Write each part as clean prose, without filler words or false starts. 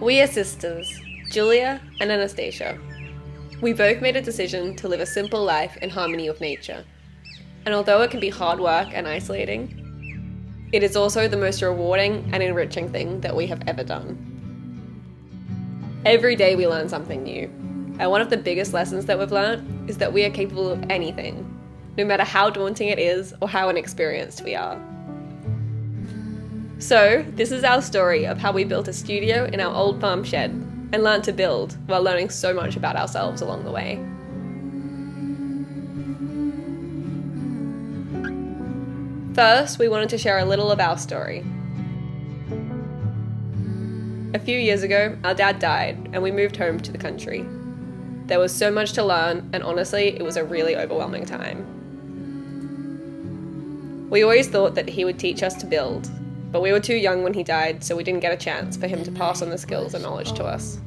We are sisters, Julia and Anastasia. We both made a decision to live a simple life in harmony with nature. And although it can be hard work and isolating, it is also the most rewarding and enriching thing that we have ever done. Every day we learn something new. And one of the biggest lessons that we've learned is that we are capable of anything, no matter how daunting it is or how inexperienced we are. So, this is our story of how we built a studio in our old farm shed and learned to build while learning so much about ourselves along the way. First, we wanted to share a little of our story. A few years ago, our dad died and we moved home to the country. There was so much to learn, and honestly, it was a really overwhelming time. We always thought that he would teach us to build, but we were too young when he died, so we didn't get a chance for him to pass on the skills and knowledge to us.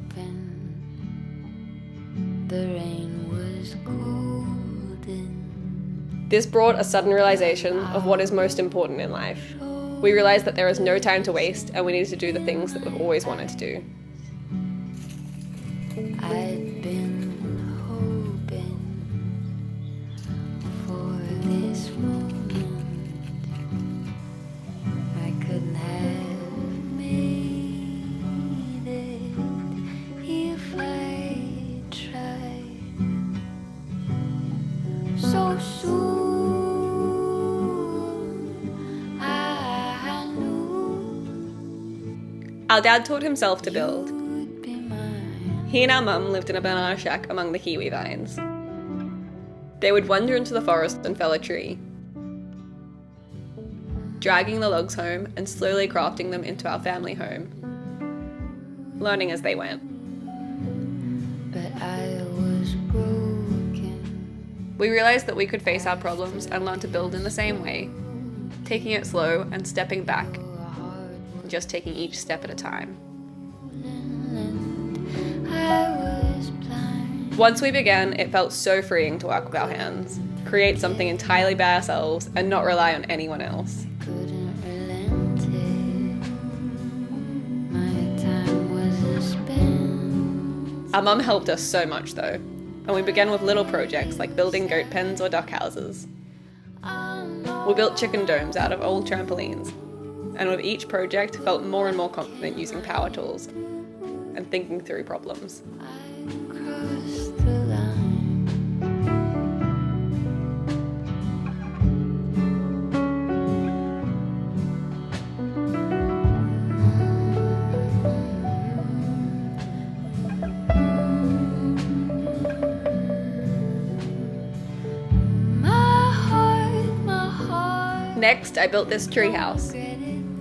The rain was golden. This brought a sudden realization of what is most important in life. We realized that there is no time to waste, and we needed to do the things that we've always wanted to do. I'd been hoping for this moment. I couldn't have made it if I tried. So soon I knew. Our dad taught himself to build. He and our mum lived in a banana shack among the kiwi vines. They would wander into the forest and fell a tree, dragging the logs home and slowly crafting them into our family home, learning as they went. But I was broken. We realized that we could face our problems and learn to build in the same way, taking it slow and stepping back, just taking each step at a time. Once we began, it felt so freeing to work with our hands, create something entirely by ourselves and not rely on anyone else. Our mum helped us so much though, and we began with little projects like building goat pens or duck houses. We built chicken domes out of old trampolines, and with each project felt more and more confident using power tools and thinking through problems. Next, I built this treehouse.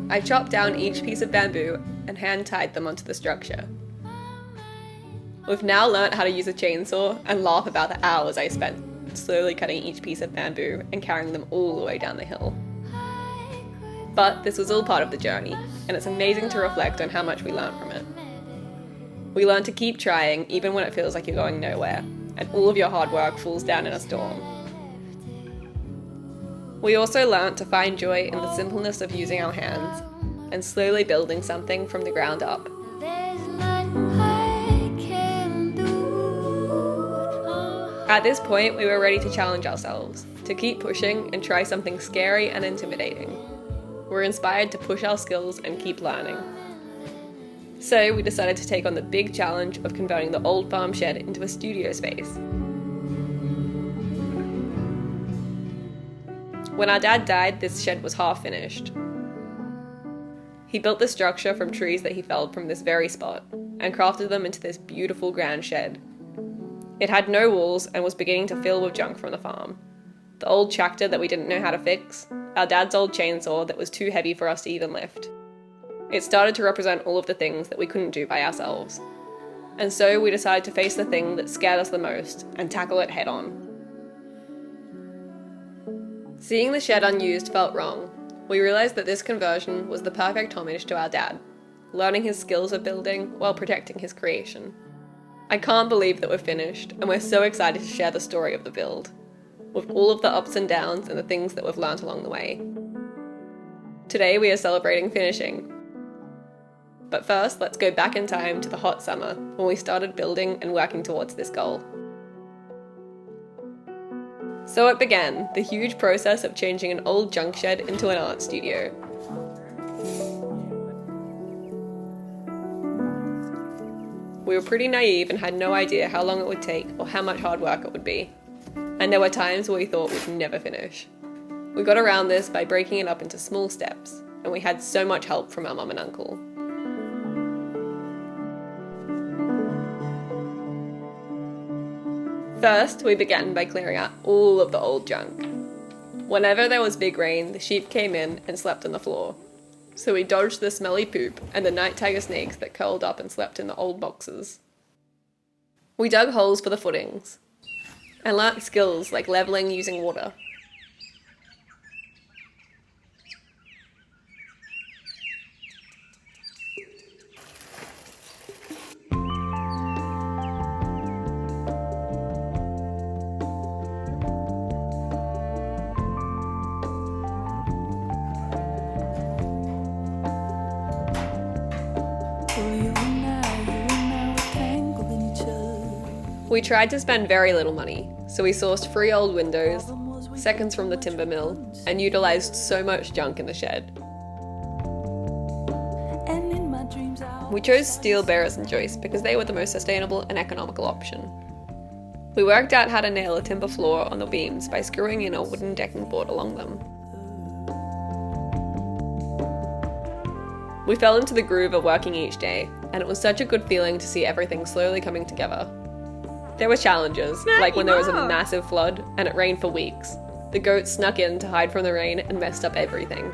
I chopped down each piece of bamboo and hand-tied them onto the structure. We've now learnt how to use a chainsaw and laugh about the hours I spent slowly cutting each piece of bamboo and carrying them all the way down the hill. But this was all part of the journey, and it's amazing to reflect on how much we learnt from it. We learn to keep trying even when it feels like you're going nowhere, and all of your hard work falls down in a storm. We also learnt to find joy in the simpleness of using our hands and slowly building something from the ground up. At this point, we were ready to challenge ourselves, to keep pushing and try something scary and intimidating. We're inspired to push our skills and keep learning. So we decided to take on the big challenge of converting the old farm shed into a studio space. When our dad died, this shed was half finished. He built the structure from trees that he felled from this very spot and crafted them into this beautiful grand shed. It had no walls and was beginning to fill with junk from the farm. The old tractor that we didn't know how to fix, our dad's old chainsaw that was too heavy for us to even lift. It started to represent all of the things that we couldn't do by ourselves. And so we decided to face the thing that scared us the most and tackle it head on. Seeing the shed unused felt wrong. We realized that this conversion was the perfect homage to our dad, learning his skills of building while protecting his creation. I can't believe that we're finished, and we're so excited to share the story of the build, with all of the ups and downs and the things that we've learnt along the way. Today we are celebrating finishing. But first, let's go back in time to the hot summer, when we started building and working towards this goal. So it began, the huge process of changing an old junk shed into an art studio. We were pretty naive and had no idea how long it would take or how much hard work it would be. And there were times where we thought we'd never finish. We got around this by breaking it up into small steps, and we had so much help from our mum and uncle. First, we began by clearing out all of the old junk. Whenever there was big rain, the sheep came in and slept on the floor. So we dodged the smelly poop and the night tiger snakes that curled up and slept in the old boxes. We dug holes for the footings and learnt skills like levelling using water. We tried to spend very little money, so we sourced free old windows, seconds from the timber mill, and utilised so much junk in the shed. We chose steel barrows and joists because they were the most sustainable and economical option. We worked out how to nail a timber floor on the beams by screwing in a wooden decking board along them. We fell into the groove of working each day, and it was such a good feeling to see everything slowly coming together. There were challenges, like when there was a massive flood and it rained for weeks. The goats snuck in to hide from the rain and messed up everything.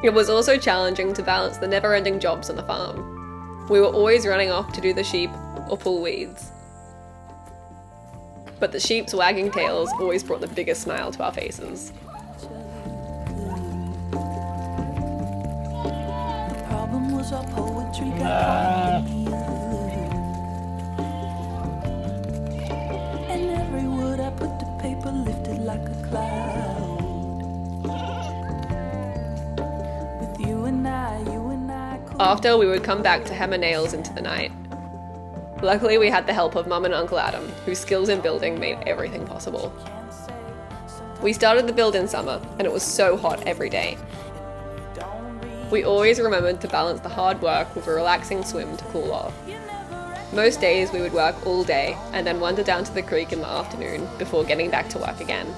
It was also challenging to balance the never-ending jobs on the farm. We were always running off to do the sheep or pull weeds. But the sheep's wagging tails always brought the biggest smile to our faces. The problem was our poetry got like a cloud. With you and I After, we would come back to hammer nails into the night. Luckily, we had the help of Mum and Uncle Adam, whose skills in building made everything possible. We started the build in summer, and it was so hot every day. We always remembered to balance the hard work with a relaxing swim to cool off. Most days we would work all day and then wander down to the creek in the afternoon before getting back to work again.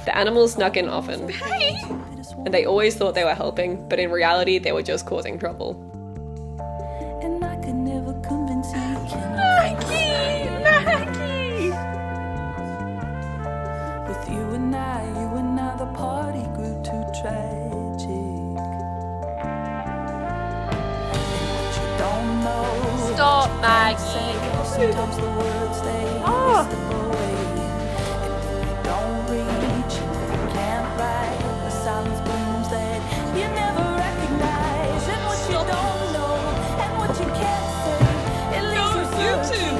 The animals snuck in often, and they always thought they were helping, but in reality they were just causing trouble. Maggie! With you and I, the party grew too tragic. And what you don't know, Stop, Maggie! sometimes the words they slip away. And if you don't reach, you can't write. The silence blooms that you never recognize. And what you don't know, and what you can't say, it leaves you searching.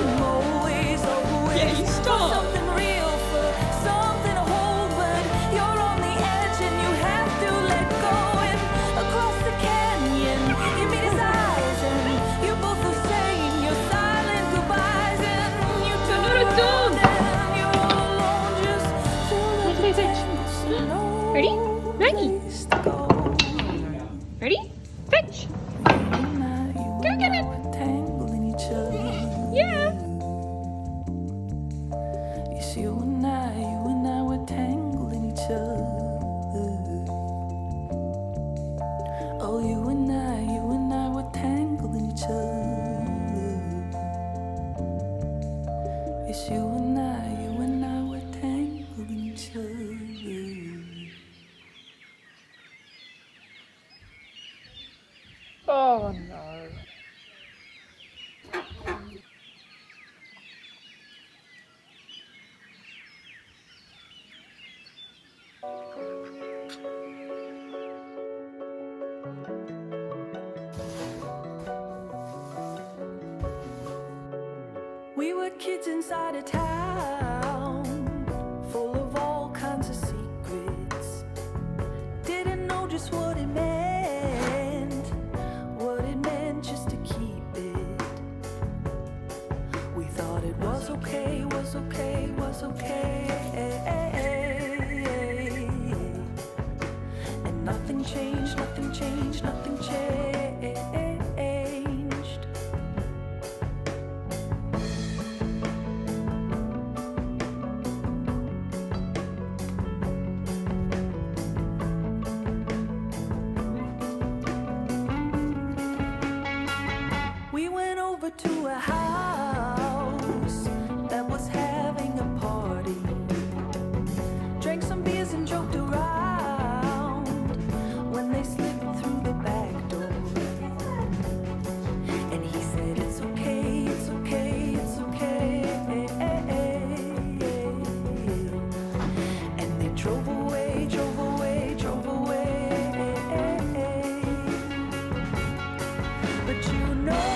Something real for something to hold, but you're on the edge and you have to let go. And across the canyon, you meet his eyes, and you both are saying your silent goodbyes, and you turn around and you're all alone, just feel like a Ready? Maggie! Ready? Fetch! Go get it! Yeah! You and I were tangled in each other. Oh, you and I were tangled in each other. Yes, you and I were tangled in each other. Oh no. full of all kinds of secrets. Didn't know just what it meant just to keep it. We thought it was okay, was okay, was okay. And nothing changed, nothing changed, nothing changed. We went over to a house that was having a party. Drank some beers and joked around when they slipped through the back door. And he said, it's okay, it's okay, it's okay. And they drove away, drove away, drove away. But you know,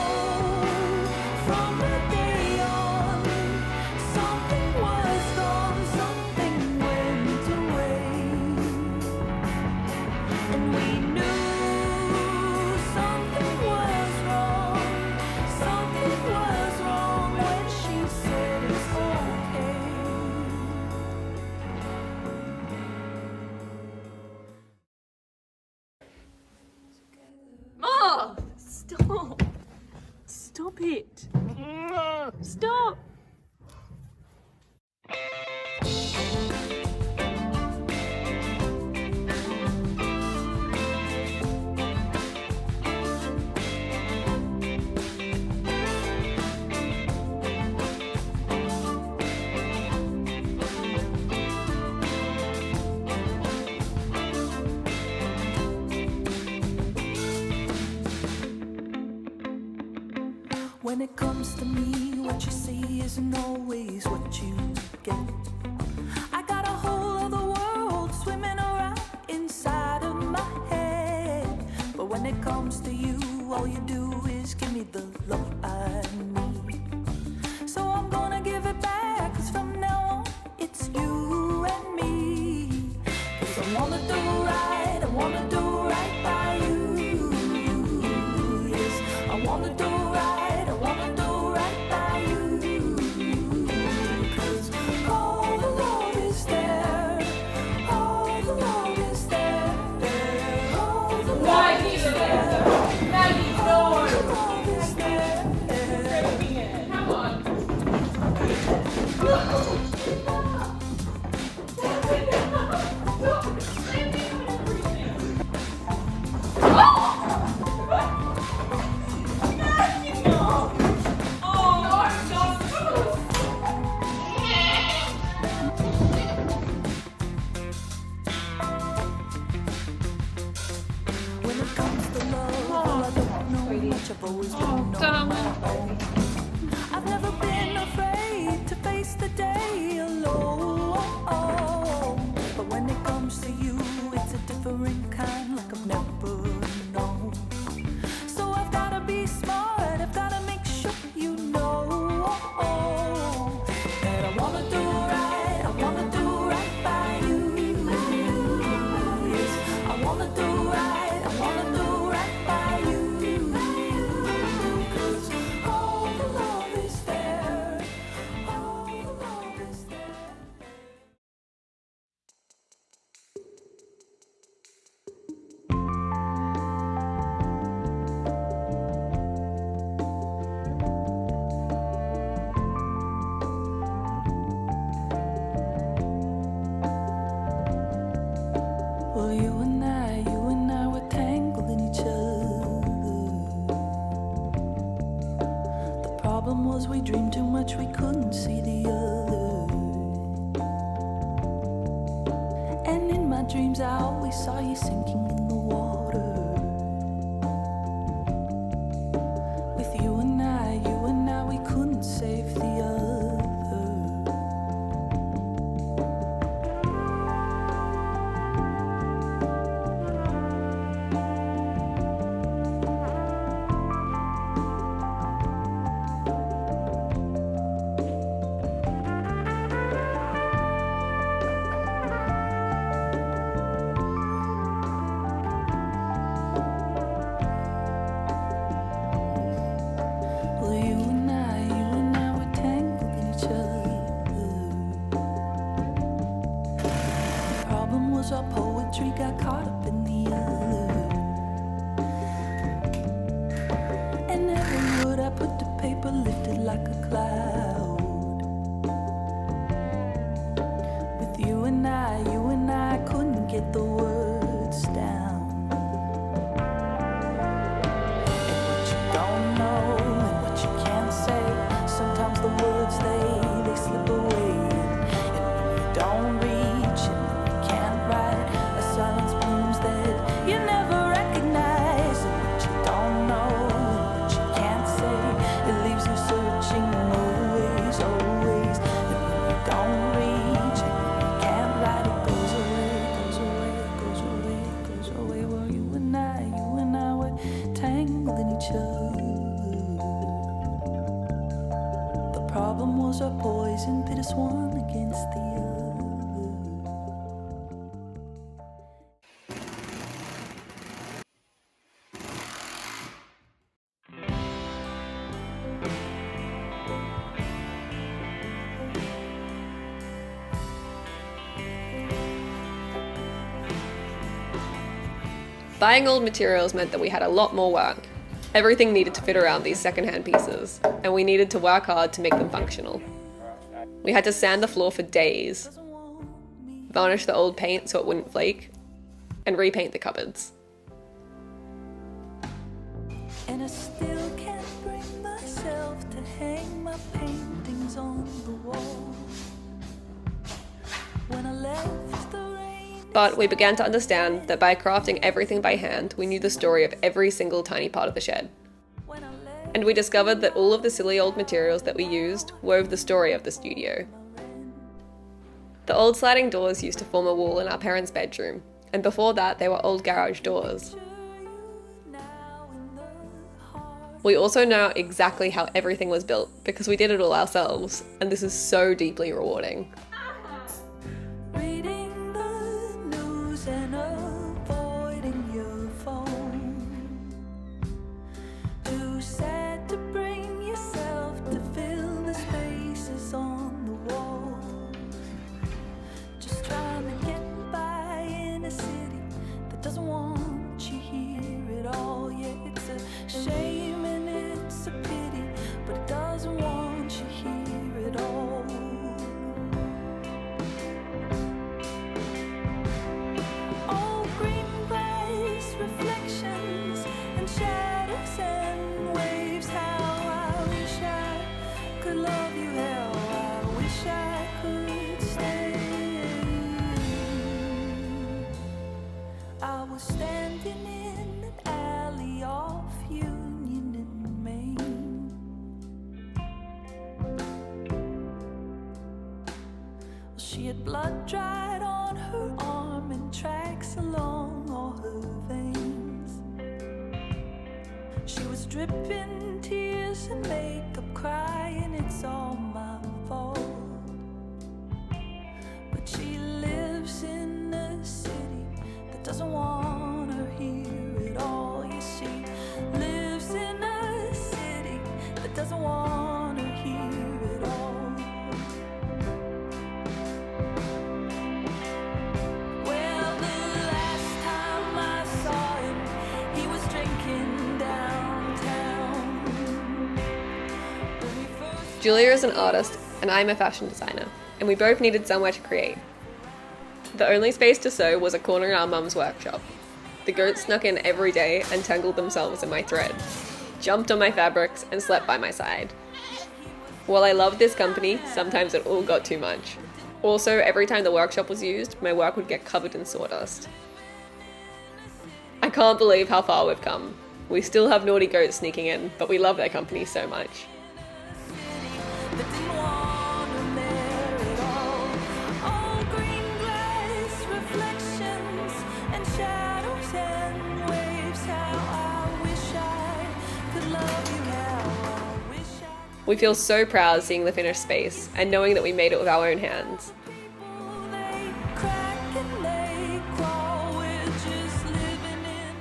from that day on, something was gone, something went away. And we knew something was wrong when she said it's okay. Oh, stop. Stop it. Stop. When it comes to me, what you see isn't always what you get. I got a whole other world swimming around inside of my head. But when it comes to you, all you do is give me the love I need. So I'm gonna give it back, 'cause from now on, it's you and me. 'Cause I wanna do right, I wanna do right by you. Yes, I wanna do right, I wanna do right by you. 'Cause all the love is there, all the love is there, all the love is there, all the love is there. Come on. When it comes to love, well, I don't know much. I've always been on my own. I've never been afraid to face the day alone. But when it comes to you, it's a different kind, like I've never known. So I've gotta be smart, I've gotta make sure you know that I wanna do right, I wanna do right by you. Yes, I wanna do right, I wanna do right by you. 'Cause all the love is there, all the love is there. Well, you and I were tangled in each other. The problem was we dreamed too much, we couldn't see the other. And in my dreams I always saw you sinking in the water. With you and I, we couldn't save the other. was our poetry got caught up in the other. And every word I put to paper lifted like a cloud. With you and I couldn't get the words down. And what you don't know and what you can't say, sometimes the words they slip away. And when you don't reach and when you can't write, a silence blooms that you never recognize. And what you don't know and what you can't say, it leaves you searching always, always. And when you don't reach and when you can't write, it goes away, goes away, goes away, goes away. Well, you and I were tangled in each other. The problem was our poison pit us one against the other. Buying old materials meant that we had a lot more work. Everything needed to fit around these secondhand pieces, and we needed to work hard to make them functional. We had to sand the floor for days, varnish the old paint so it wouldn't flake, and repaint the cupboards. And I still can't bring myself to hang my paintings on the wall. When I left the rain, But we began to understand that by crafting everything by hand, we knew the story of every single tiny part of the shed. when I left And we discovered that all of the silly old materials that we used wove the story of the studio. The old sliding doors used to form a wall in our parents' bedroom, and before that they were old garage doors. now in the heart, We also know exactly how everything was built because we did it all ourselves, and this is so deeply rewarding. reading the news and avoiding your phone. Too sad to bring yourself to fill the spaces on the wall. Just trying to get by in a city that doesn't want you here at all. Yeah, it's a shame and it's a pity, but it doesn't want you here at all. All green glass reflections and shadows and waves. How I wish I could love you. How I wish I could stay. I was standing in an alley off Union in Maine. Well, she had blood dried on her arm and tracks along all her veins. She was dripping tears and makeup, crying, it's all my fault. But she lives in a city that doesn't want her here at all. Yes, she lives in a city that doesn't want her here at all. Well, the last time I saw him, he was drinking downtown. When we first Julia is an artist, and I'm a fashion designer, and we both needed somewhere to create. The only space to sew was a corner in our mum's workshop. The goats snuck in every day and tangled themselves in my thread, jumped on my fabrics, and slept by my side. While I loved this company, sometimes it all got too much. Also, every time the workshop was used, my work would get covered in sawdust. I can't believe how far we've come. We still have naughty goats sneaking in, but we love their company so much. that didn't want him there at all. All green glass reflections and shadows and waves. How I wish I could love you. How I wish I We feel so proud seeing the finished space and knowing that we made it with our own hands. people, they crack and they crawl. We're just living in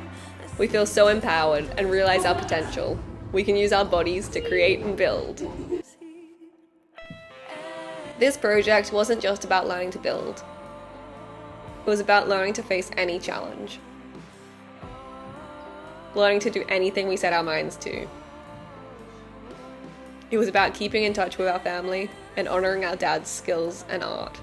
a We feel so empowered and realize our potential. We can use our bodies to create and build. This project wasn't just about learning to build. It was about learning to face any challenge. Learning to do anything we set our minds to. It was about keeping in touch with our family and honouring our dad's skills and art.